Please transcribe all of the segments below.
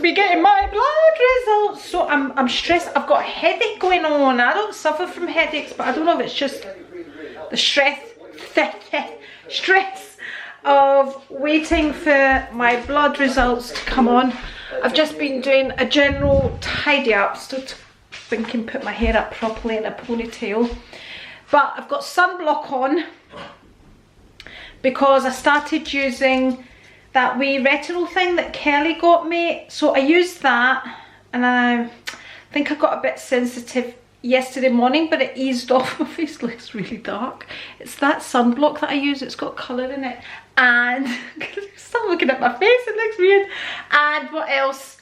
be getting my blood results. So I'm stressed. I've got a headache going on. I don't suffer from headaches, but I don't know if it's just the stress of waiting for my blood results to come on. I've just been doing a general tidy up, still thinking put my hair up properly in a ponytail. But I've got sunblock on because I started using that wee retinol thing that Kelly got me. So I used that, and I think I got a bit sensitive yesterday morning, but it eased off. My face looks really dark. It's that sunblock that I use. It's got colour in it. And stop looking at my face, it looks weird. And what else?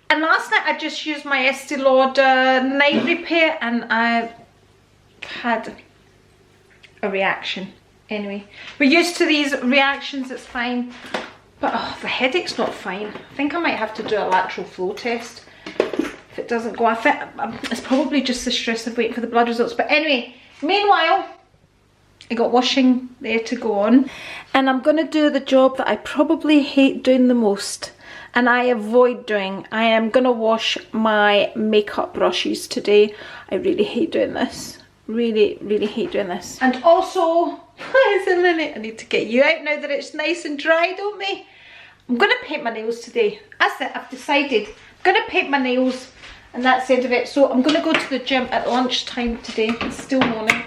And last night I just used my Estee Lauder night repair, and I had a reaction. Anyway, we're used to these reactions, it's fine. But oh, the headache's not fine. I think I might have to do a lateral flow test if it doesn't go. I think it's probably just the stress of waiting for the blood results. But anyway, meanwhile, I got washing there to go on. And I'm going to do the job that I probably hate doing the most, and I avoid doing. I am going to wash my makeup brushes today. I really hate doing this. Really, really hate doing this. And also, I need to get you out now that it's nice and dry, don't we? I'm going to paint my nails today. That's it, I've decided. I'm going to paint my nails, and that's the end of it. So I'm going to go to the gym at lunchtime today. It's still morning.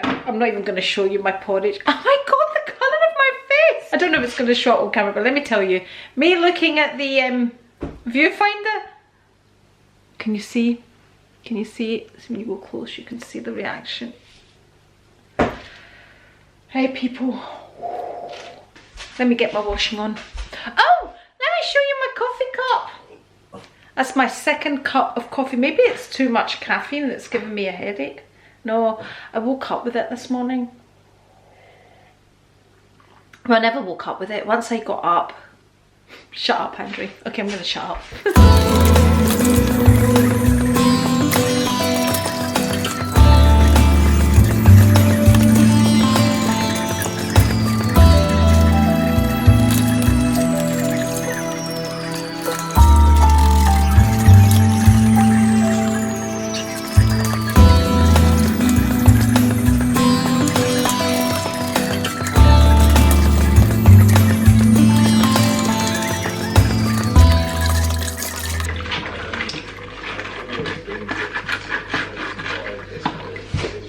I'm not even going to show you my porridge. Oh my god, the colour of my face! I don't know if it's going to show it on camera, but let me tell you. Me looking at the viewfinder. Can you see? Can you see it? So when you go close, you can see the reaction. Hey people. Let me get my washing on. Oh, let me show you my coffee cup. That's my second cup of coffee. Maybe it's too much caffeine that's giving me a headache. No, I woke up with it this morning. Well, I never woke up with it. Once I got up. Shut up, Andri. Okay, I'm going to shut up.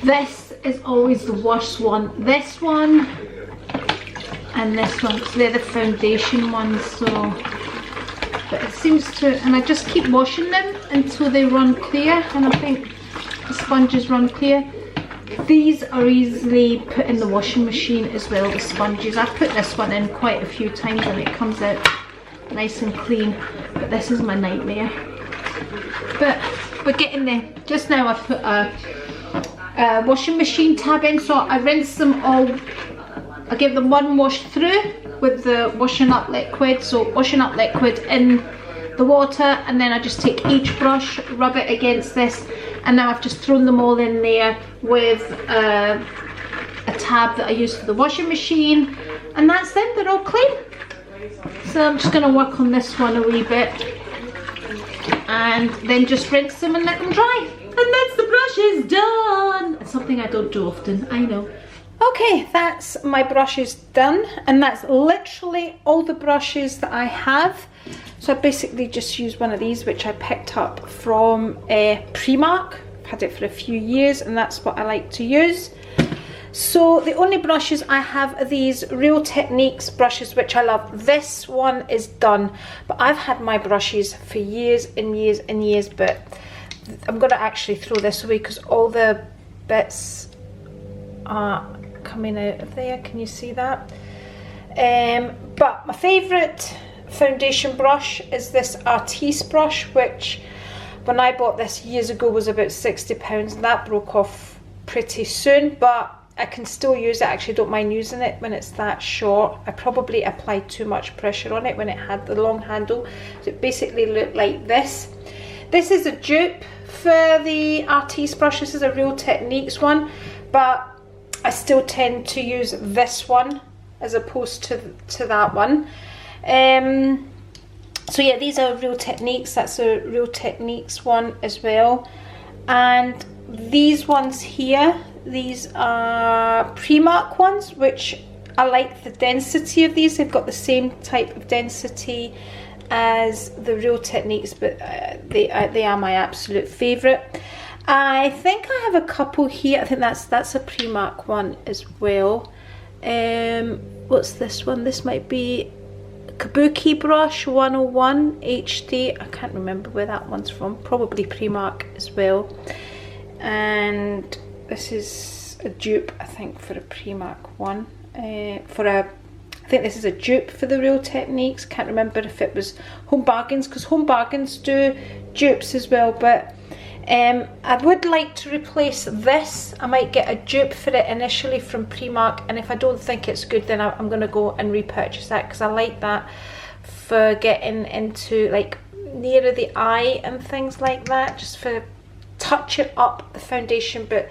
This is always the worst one. This one and this one. So they're the foundation ones. So, but it seems to, and I just keep washing them until they run clear. And I think the sponges run clear. These are easily put in the washing machine as well. The sponges. I've put this one in quite a few times and it comes out nice and clean. But this is my nightmare. But we're getting there. Just now I put a washing machine tab in, so I rinse them all. I give them one wash through with the washing up liquid, so washing up liquid in the water, and then I just take each brush, rub it against this, and now I've just thrown them all in there with a tab that I use for the washing machine, and that's it, they're all clean. So I'm just going to work on this one a wee bit and then just rinse them and let them dry. And that's the brushes done. It's something I don't do often, I know. Okay, that's my brushes done, and that's literally all the brushes that I have. So I basically just use one of these, which I picked up from Primark. I've had it for a few years, and that's what I like to use. So the only brushes I have are these Real Techniques brushes, which I love. This one is done, but I've had my brushes for years and years and years, but I'm going to actually throw this away because all the bits are coming out of there. Can you see that? But my favourite foundation brush is this Artiste brush, which when I bought this years ago was about £60, and that broke off pretty soon, but I can still use it. I actually don't mind using it when it's that short. I probably applied too much pressure on it when it had the long handle, so it basically looked like this. This is a dupe for the Artiste brush. This is a Real Techniques one, but I still tend to use this one as opposed to that one. So yeah, these are Real Techniques. That's a Real Techniques one as well. And these ones here, these are Primark ones, which I like the density of these. They've got the same type of density as the Real Techniques, but they are my absolute favourite. I think I have a couple here. I think that's a Primark one as well. What's this one? This might be Kabuki Brush 101 HD. I can't remember where that one's from. Probably Primark as well. And this is a dupe, I think, for a Primark one. I think this is a dupe for the Real Techniques. Can't remember if it was Home Bargains, because Home Bargains do dupes as well. But I would like to replace this. I might get a dupe for it initially from Primark, and if I don't think it's good, then I'm going to go and repurchase that, because I like that for getting into like nearer the eye and things like that, just for touching up the foundation. But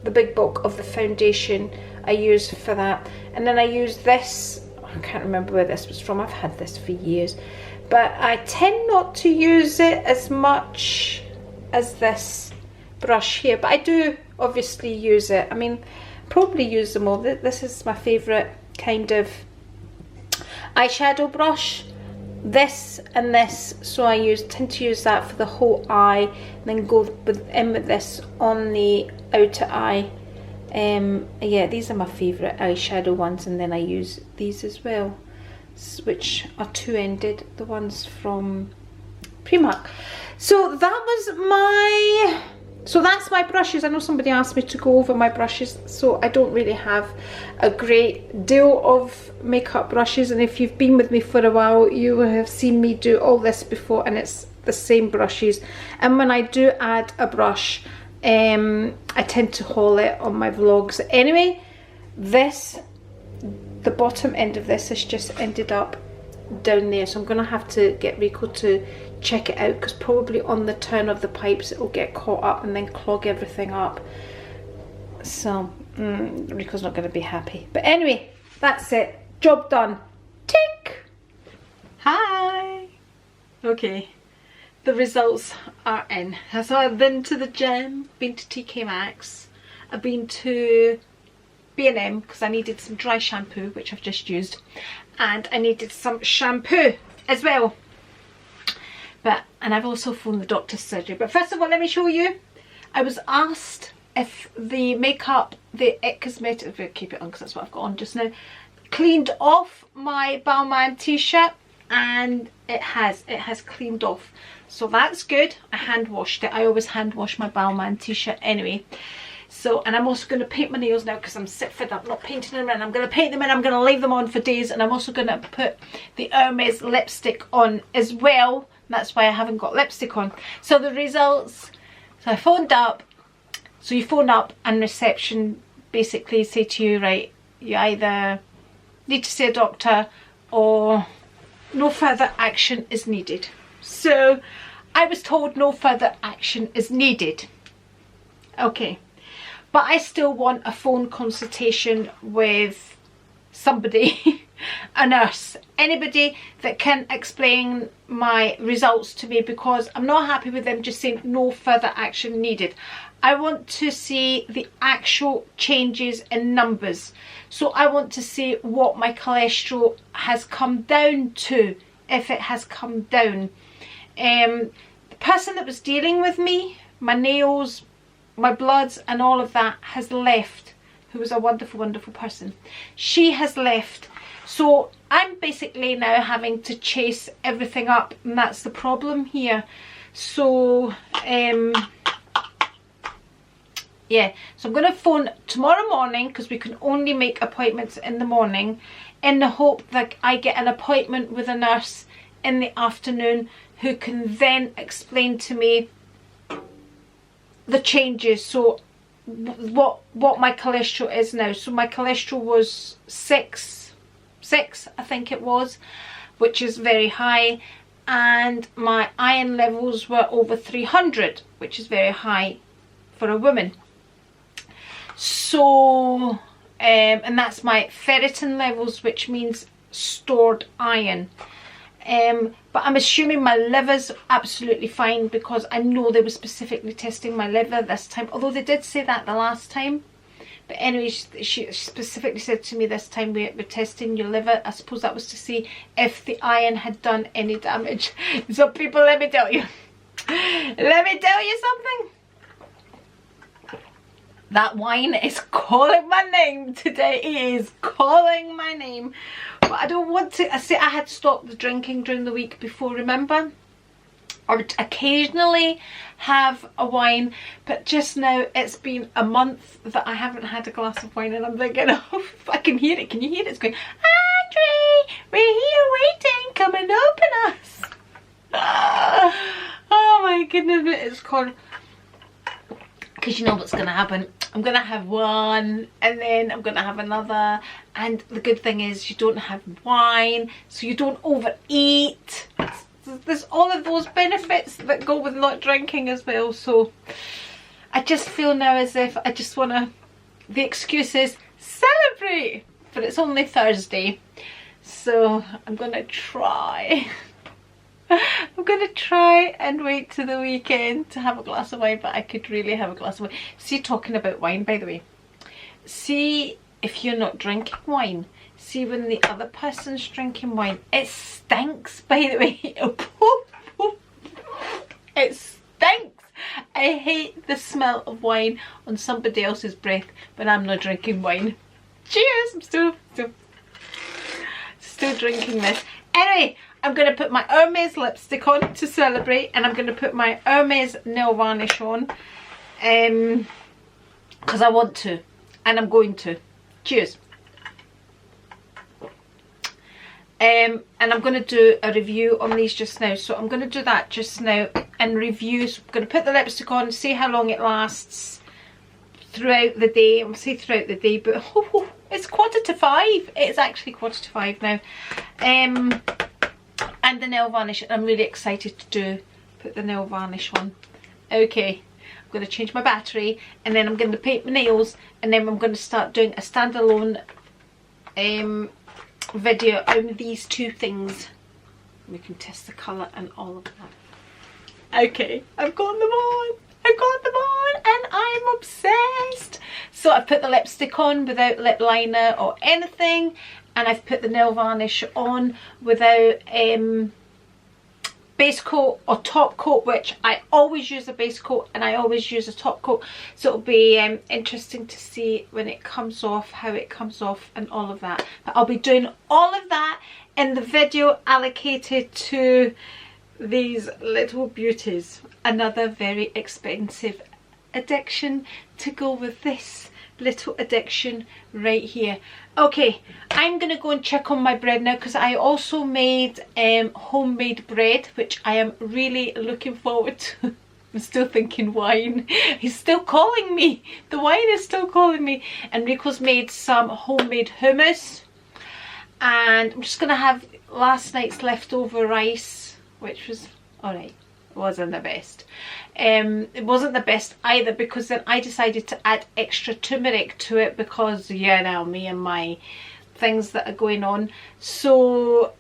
the big bulk of the foundation I use for that. And then I use this, I can't remember where this was from, I've had this for years, but I tend not to use it as much as this brush here, but I do obviously use it. I mean, probably use them all. This is my favourite kind of eyeshadow brush, this and this, so I tend to use that for the whole eye, and then go in with this on the outer eye. Yeah, these are my favourite eyeshadow ones, and then I use these as well, which are two-ended, the ones from Primark. So that's my brushes. I know somebody asked me to go over my brushes, so I don't really have a great deal of makeup brushes, and if you've been with me for a while, you will have seen me do all this before, and it's the same brushes. And when I do add a brush, I tend to haul it on my vlogs. Anyway, the bottom end of this has just ended up down there, so I'm gonna have to get Rico to check it out, because probably on the turn of the pipes it will get caught up and then clog everything up. So Rico's not going to be happy, but anyway, that's it, job done, tick. Hi. Okay, the results are in. So I've been to the gym, been to TK Maxx, I've been to B&M because I needed some dry shampoo, which I've just used, and I needed some shampoo as well. And I've also phoned the doctor's surgery. But first of all, let me show you. I was asked if the makeup, the It Cosmetics, I'll keep it on because that's what I've got on just now, cleaned off my Balmain t-shirt, and it has cleaned off. So that's good. I hand washed it. I always hand wash my Balmain t-shirt anyway. So, and I'm also going to paint my nails now because I'm sick fed up not painting them in. I'm going to paint them in, I'm going to leave them on for days, and I'm also going to put the Hermes lipstick on as well. That's why I haven't got lipstick on. So the results, so I phoned up. So you phone up and reception basically say to you, right, you either need to see a doctor or no further action is needed. So I was told no further action is needed. Okay, but I still want a phone consultation with somebody, a nurse, anybody that can explain my results to me, because I'm not happy with them just saying no further action needed. I want to see the actual changes in numbers. So I want to see what my cholesterol has come down to, if it has come down. The person that was dealing with me, my nails, my bloods and all of that has left, who was a wonderful, wonderful person. She has left. So I'm basically now having to chase everything up, and that's the problem here. So yeah, so I'm going to phone tomorrow morning, because we can only make appointments in the morning, in the hope that I get an appointment with a nurse in the afternoon who can then explain to me the changes. So what my cholesterol is now. So my cholesterol was 6 I think it was, which is very high, and my iron levels were over 300, which is very high for a woman. So and that's my ferritin levels, which means stored iron. but I'm assuming my liver's absolutely fine, because I know they were specifically testing my liver this time, although they did say that the last time. But anyway, she specifically said to me this time, we're testing your liver. I suppose that was to see if the iron had done any damage. So people, let me tell you something. That wine is calling my name today. It is calling my name. But I don't want to. I had stopped the drinking during the week before, remember? I would occasionally have a wine, but just now it's been a month that I haven't had a glass of wine, and I'm thinking, oh, I can hear it. Can you hear it? It's going, Andri, we're here waiting. Come and open us. Oh my goodness, it's called. Because you know what's going to happen. I'm going to have one, and then I'm going to have another. And the good thing is you don't have wine, so you don't overeat. There's all of those benefits that go with not drinking as well. So I just feel now as if I just want to, the excuse is celebrate, but it's only Thursday, so I'm going to try. I'm going to try and wait to the weekend to have a glass of wine, but I could really have a glass of wine. See, talking about wine, by the way, see if you're not drinking wine, see when the other person's drinking wine, it stinks, by the way. It stinks. I hate the smell of wine on somebody else's breath when I'm not drinking wine. Cheers! I'm still drinking this. Anyway, I'm going to put my Hermes lipstick on to celebrate, and I'm going to put my Hermes nail varnish on because I want to, and I'm going to. Cheers. And I'm going to do a review on these just now, so I'm going to do that just now and review. So I'm going to put the lipstick on, see how long it lasts throughout the day. I'm say throughout the day, but it's 5:15. It's actually 5:15 now. And the nail varnish, I'm really excited to put the nail varnish on. Okay, I'm going to change my battery, and then I'm going to paint my nails, and then I'm going to start doing a standalone video on these two things. We can test the colour and all of that. Okay, I've got them on. And I'm obsessed. So I've put the lipstick on without lip liner or anything, and I've put the nail varnish on without base coat or top coat, which I always use a base coat and I always use a top coat. So it'll be interesting to see when it comes off, how it comes off and all of that. But I'll be doing all of that in the video allocated to these little beauties. Another very expensive addiction to go with this little addiction right here. Okay, I'm gonna go and check on my bread now, because I also made homemade bread, which I am really looking forward to. I'm still thinking wine. He's still calling me. The wine is still calling me. Enrico's made some homemade hummus, and I'm just gonna have last night's leftover rice, which was alright. It wasn't the best. It wasn't the best either, because then I decided to add extra turmeric to it, because yeah, now me and my things that are going on. So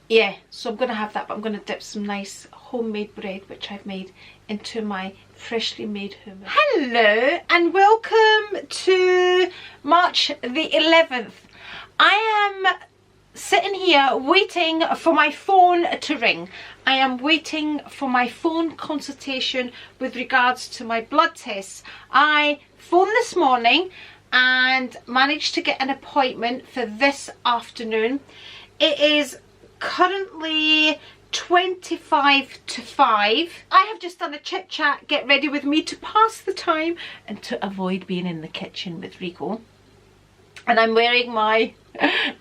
yeah, so I'm gonna have that, but I'm gonna dip some nice homemade bread, which I've made, into my freshly made hummus. Hello and welcome to March the 11th. I am sitting here waiting for my phone to ring. I am waiting for my phone consultation with regards to my blood tests. I phoned this morning and managed to get an appointment for this afternoon. It is currently 25 to 5. I have just done a chit chat, get ready with me to pass the time and to avoid being in the kitchen with Rico. And I'm wearing my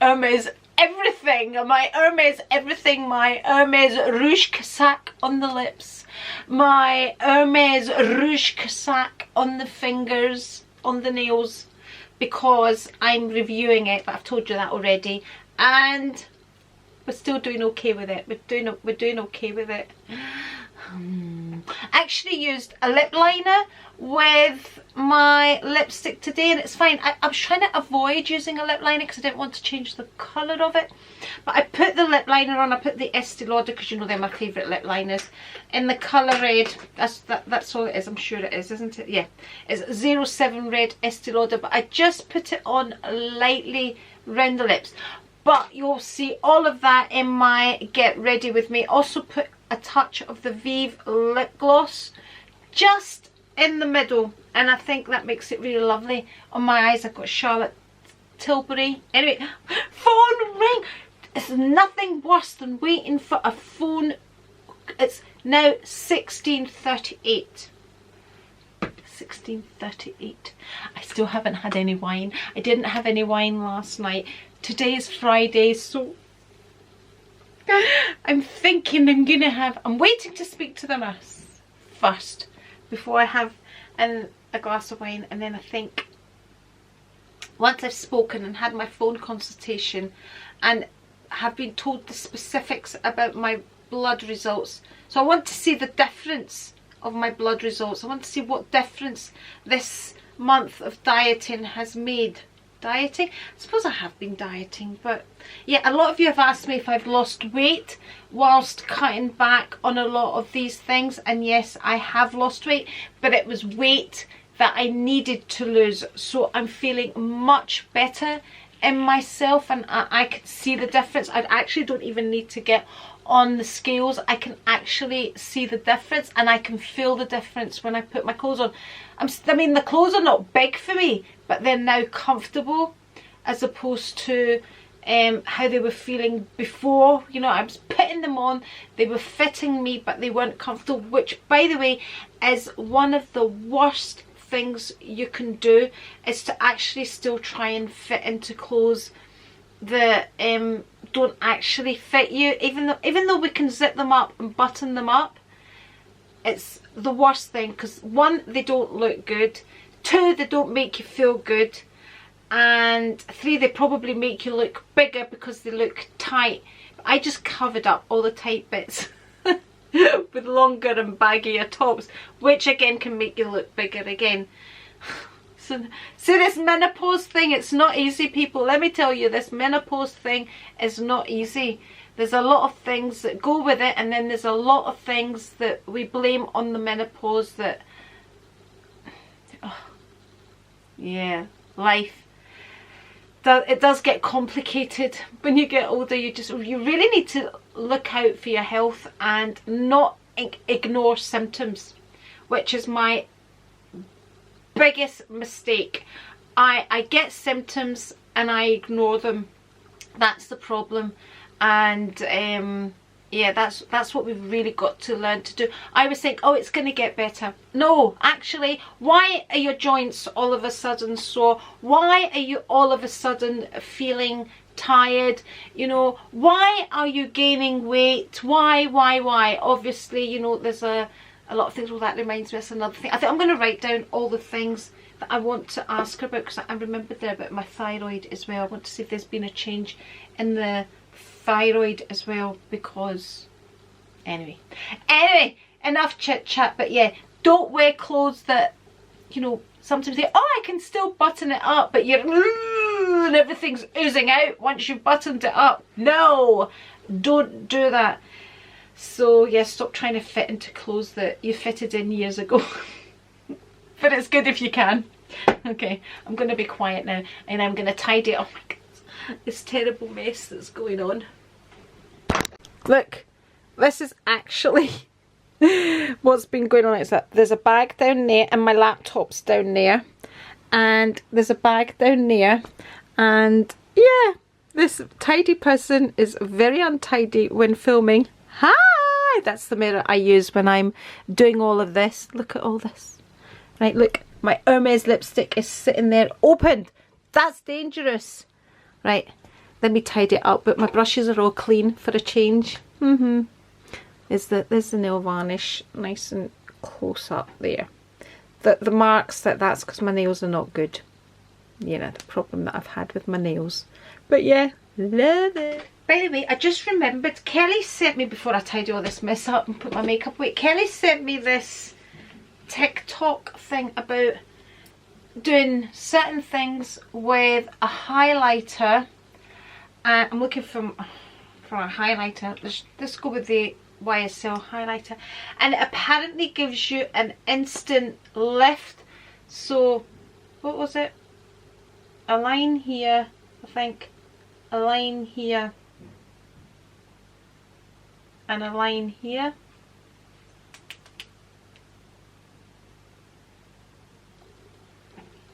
Hermes everything, my Hermes everything, my Hermes Rouge Cassac on the lips, my Hermes Rouge Cassac on the fingers, on the nails, because I'm reviewing it, but I've told you that already, and we're still doing okay with it. We're doing okay with it. actually used a lip liner with my lipstick today, and it's fine. I was trying to avoid using a lip liner because I didn't want to change the colour of it. But I put the lip liner on. I put the Estee Lauder, because you know they're my favourite lip liners, in the colour red. That's all it is. I'm sure it is, isn't it? Yeah. It's 07 red Estee Lauder, but I just put it on lightly round the lips. But you'll see all of that in my Get Ready With Me. Also put a touch of the Vive lip gloss just in the middle, and I think that makes it really lovely. On my eyes I've got Charlotte Tilbury. Anyway, phone ring. It's nothing worse than waiting for a phone. It's now 16:38. 16:38. I still haven't had any wine. I didn't have any wine last night. Today is Friday, so I'm thinking I'm waiting to speak to the nurse first before I have a glass of wine, and then I think once I've spoken and had my phone consultation and have been told the specifics about my blood results, so I want to see the difference of my blood results. I want to see what difference this month of dieting has made. Dieting? I suppose I have been dieting, but yeah, a lot of you have asked me if I've lost weight whilst cutting back on a lot of these things, and yes, I have lost weight, but it was weight that I needed to lose, so I'm feeling much better in myself, and I can see the difference. I actually don't even need to get on the scales. I can actually see the difference, and I can feel the difference when I put my clothes on. I mean, the clothes are not big for me, but they're now comfortable, as opposed to how they were feeling before. You know, I was putting them on, they were fitting me, but they weren't comfortable, which, by the way, is one of the worst things you can do, is to actually still try and fit into clothes that don't actually fit you, even though we can zip them up and button them up. It's the worst thing, because one, they don't look good, two, they don't make you feel good, and three, they probably make you look bigger because they look tight. I just covered up all the tight bits with longer and baggier tops, which again can make you look bigger again. So this menopause thing, it's not easy, people. Let me tell you, this menopause thing is not easy. There's a lot of things that go with it, and then there's a lot of things that we blame on the menopause that, yeah, life. It does get complicated when you get older. You really need to look out for your health and not ignore symptoms, which is my biggest mistake. I get symptoms and I ignore them. That's the problem. And yeah, that's what we've really got to learn to do. I always think, oh, it's going to get better. No, actually, why are your joints all of a sudden sore? Why are you all of a sudden feeling tired? You know, why are you gaining weight? Why? Obviously, you know, there's a lot of things. Well, that reminds me, that's another thing. I think I'm going to write down all the things that I want to ask her about, because I remembered there about my thyroid as well. I want to see if there's been a change in the thyroid as well, because anyway, enough chit chat. But yeah, don't wear clothes that, you know, sometimes they, oh, I can still button it up, but you're and everything's oozing out once you've buttoned it up. No, don't do that. So yeah, stop trying to fit into clothes that you fitted in years ago. But it's good if you can. Okay, I'm going to be quiet now, and I'm going to tidy up this terrible mess that's going on. Look, this is actually what's been going on. Is that there's a bag down there, and my laptop's down there, and there's a bag down there, and yeah, this tidy person is very untidy when filming. Hi, that's the mirror I use when I'm doing all of this. Look at all this. Right, look, my Hermes lipstick is sitting there opened. That's dangerous. Right, let me tidy it up, but my brushes are all clean for a change. There's the nail varnish nice and close up there. The marks, that's because my nails are not good. You know, the problem that I've had with my nails. But yeah, love it. By the way, I just remembered, Kelly sent me, before I tidy all this mess up and put my makeup away, Kelly sent me this TikTok thing about doing certain things with a highlighter, and I'm looking for a highlighter. Let's go with the YSL highlighter, and it apparently gives you an instant lift. So what was it, a line here, I think, a line here and a line here.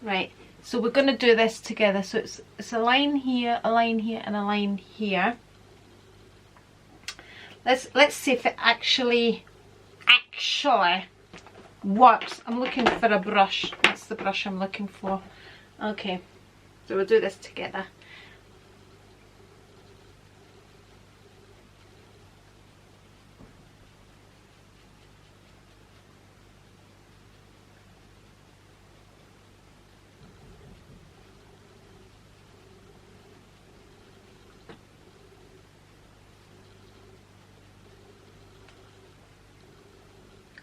Right, so we're going to do this together. So it's a line here, a line here and a line here. Let's see if it actually works. I'm looking for a brush. That's the brush I'm looking for. Okay, so we'll do this together.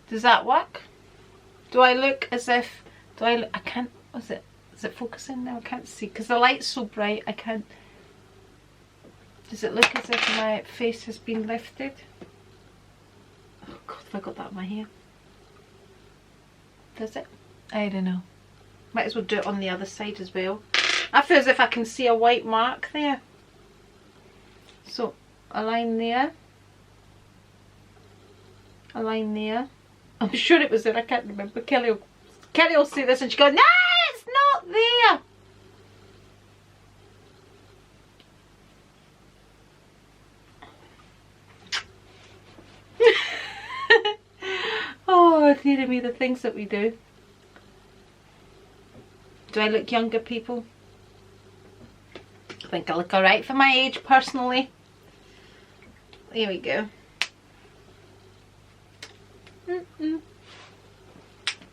Does that work? Do I look as if, I can't, is it focusing now? I can't see because the light's so bright. I can't. Does it look as if my face has been lifted? Oh God, have I got that in my hair? Does it? I don't know. Might as well do it on the other side as well. I feel as if I can see a white mark there. So a line there, a line there. I'm sure it was there, I can't remember. Kelly will see this and she goes, no, it's not there. Oh dear me, the things that we do. Do I look younger, people? I think I look alright for my age, personally. There we go.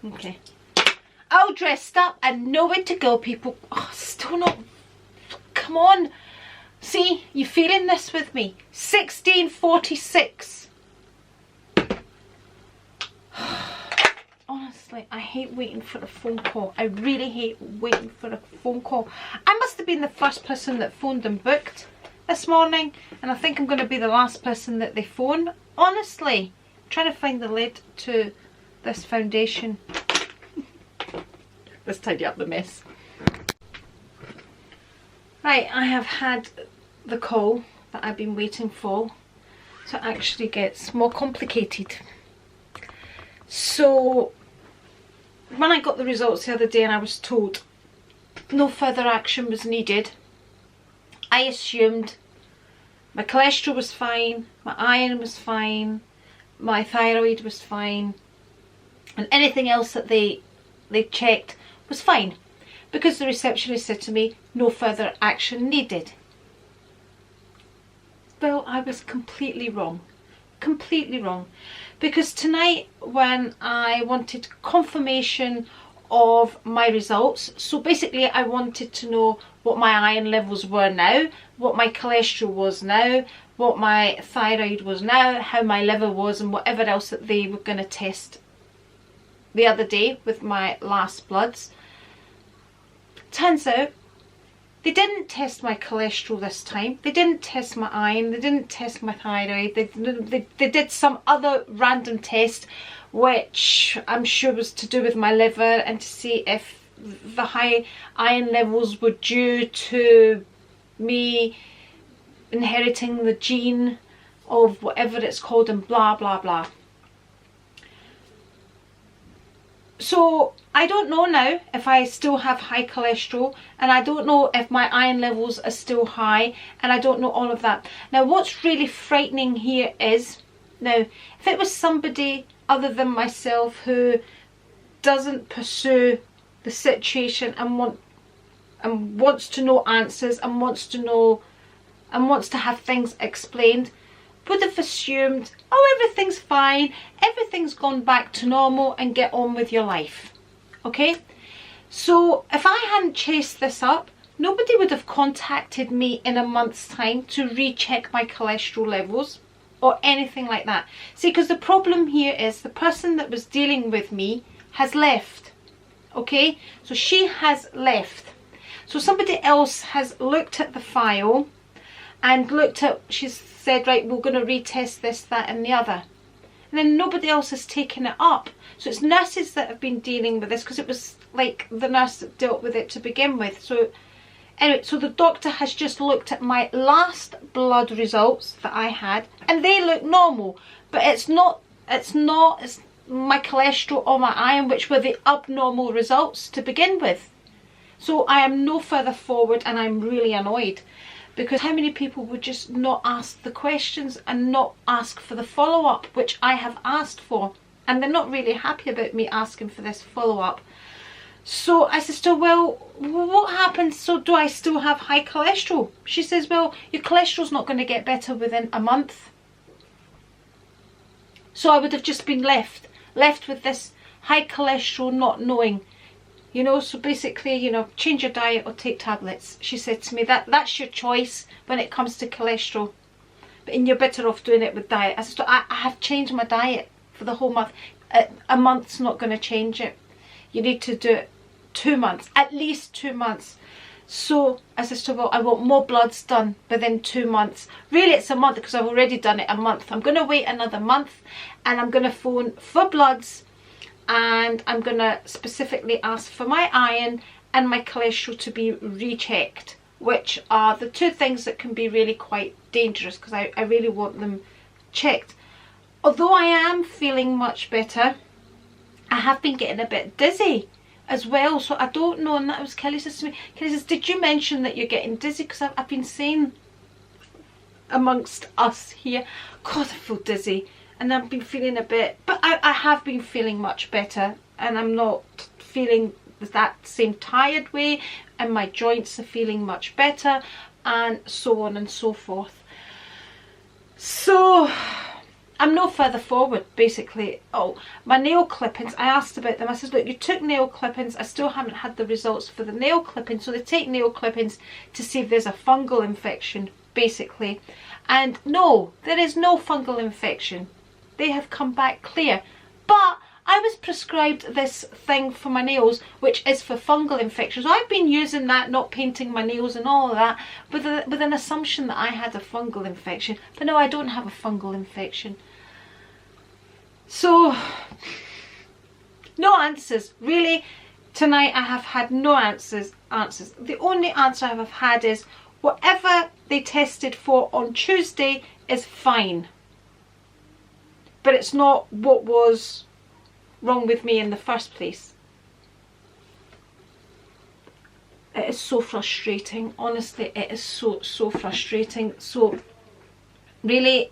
Okay, all dressed up and nowhere to go, people. Oh, still not. Come on, see, you feeling this with me? 16:46. Honestly, I hate waiting for a phone call. I really hate waiting for a phone call. I must have been the first person that phoned and booked this morning, and I think I'm going to be the last person that they phone. Honestly, I'm trying to find the lid to this foundation. Let's tidy up the mess. Right, I have had the call that I've been waiting for. So it actually gets more complicated. So when I got the results the other day and I was told no further action was needed, I assumed my cholesterol was fine, my iron was fine, my thyroid was fine, and anything else that they checked was fine, because the receptionist said to me no further action needed. Well, I was completely wrong. Completely wrong. Because tonight, when I wanted confirmation of my results, so basically I wanted to know what my iron levels were now, what my cholesterol was now, what my thyroid was now, how my liver was, and whatever else that they were going to test the other day with my last bloods. Turns out they didn't test my cholesterol this time. They didn't test my iron. They didn't test my thyroid. They did some other random test, which I'm sure was to do with my liver and to see if the high iron levels were due to me inheriting the gene of whatever it's called and blah blah blah. So I don't know now if I still have high cholesterol, and I don't know if my iron levels are still high, and I don't know all of that. Now what's really frightening here is, now if it was somebody other than myself who doesn't pursue the situation and wants to know answers and wants to have things explained, would have assumed, oh, everything's fine, everything's gone back to normal, and get on with your life. Okay, so if I hadn't chased this up, nobody would have contacted me in a month's time to recheck my cholesterol levels or anything like that. See, because the problem here is the person that was dealing with me has left. Okay, so she has left. So somebody else has looked at the file and looked at, she's said, right, we're going to retest this, that and the other. And then nobody else has taken it up. So it's nurses that have been dealing with this, because it was like the nurse that dealt with it to begin with. So anyway, so the doctor has just looked at my last blood results that I had, and they look normal. But it's not my cholesterol or my iron, which were the abnormal results to begin with. So I am no further forward, and I'm really annoyed, because how many people would just not ask the questions and not ask for the follow-up, which I have asked for, and they're not really happy about me asking for this follow-up. So I says to her, well, what happens? So do I still have high cholesterol? She says, well, your cholesterol's not going to get better within a month. So I would have just been left with this high cholesterol, not knowing, you know. So basically, you know, change your diet or take tablets. She said to me, that's your choice when it comes to cholesterol, and you're better off doing it with diet. I said, I have changed my diet for the whole month. A month's not going to change it. You need to do it 2 months, at least 2 months. So I said to her, well, I want more bloods done within 2 months. Really, it's a month, because I've already done it a month. I'm going to wait another month, and I'm going to phone for bloods, and I'm going to specifically ask for my iron and my cholesterol to be rechecked, which are the two things that can be really quite dangerous, because I really want them checked. Although I am feeling much better, I have been getting a bit dizzy as well. So I don't know, and that was Kelly says to me, Kelly says, did you mention that you're getting dizzy? Because I've been saying amongst us here, God, I feel dizzy, and I've been feeling a bit, but I have been feeling much better, and I'm not feeling that same tired way, and my joints are feeling much better, and so on and so forth. So I'm no further forward, basically. Oh, my nail clippings, I asked about them. I said, look, you took nail clippings. I still haven't had the results for the nail clippings. So they take nail clippings to see if there's a fungal infection, basically. And no, there is no fungal infection. They have come back clear. But I was prescribed this thing for my nails, which is for fungal infections. So I've been using that, not painting my nails and all of that, with an assumption that I had a fungal infection. But no, I don't have a fungal infection. So, no answers. Really, tonight I have had no answers. The only answer I have had is whatever they tested for on Tuesday is fine. But it's not what was wrong with me in the first place. It is so frustrating. Honestly, it is so frustrating. So, really,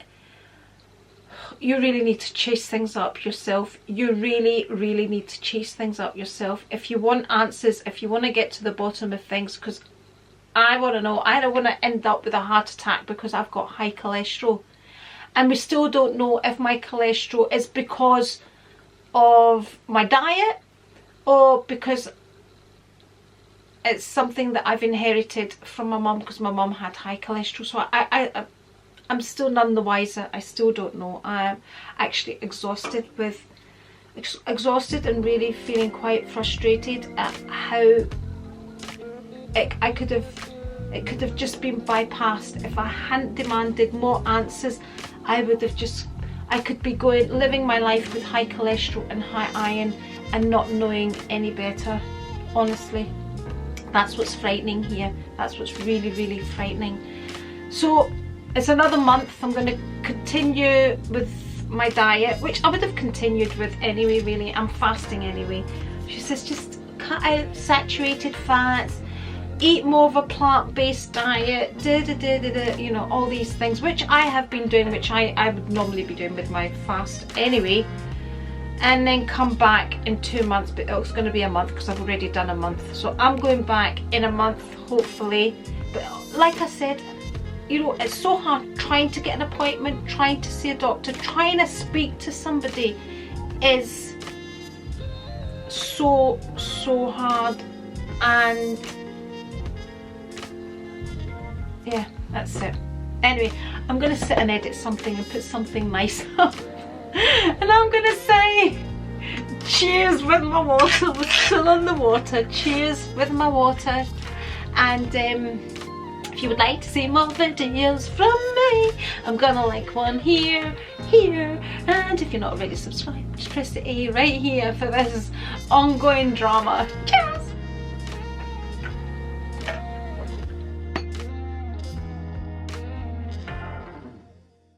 you really need to chase things up yourself. You really need to chase things up yourself if you want answers, if you want to get to the bottom of things, because I want to know. I don't want to end up with a heart attack because I've got high cholesterol, and we still don't know if my cholesterol is because of my diet or because it's something that I've inherited from my mum, because my mum had high cholesterol. So I'm still none the wiser. I still don't know. I am actually exhausted and really feeling quite frustrated at how it could have just been bypassed. If I hadn't demanded more answers, I could be living my life with high cholesterol and high iron and not knowing any better. Honestly, that's what's frightening here. That's what's really frightening. So it's another month. I'm going to continue with my diet, which I would have continued with anyway, really. I'm fasting anyway. She says just cut out saturated fats, eat more of a plant-based diet, you know, all these things, which I have been doing, which I would normally be doing with my fast anyway. And then come back in 2 months, but it's going to be a month because I've already done a month. So I'm going back in a month, hopefully. But like I said, you know, it's so hard trying to get an appointment, trying to see a doctor, trying to speak to somebody is so hard. And yeah, that's it. Anyway, I'm going to sit and edit something and put something nice up. And I'm going to say, cheers with my water. We're still on the water. Cheers with my water. And if you would like to see more videos from me, I'm gonna like one here, here, and if you're not already subscribed, just press the A right here for this ongoing drama. Cheers!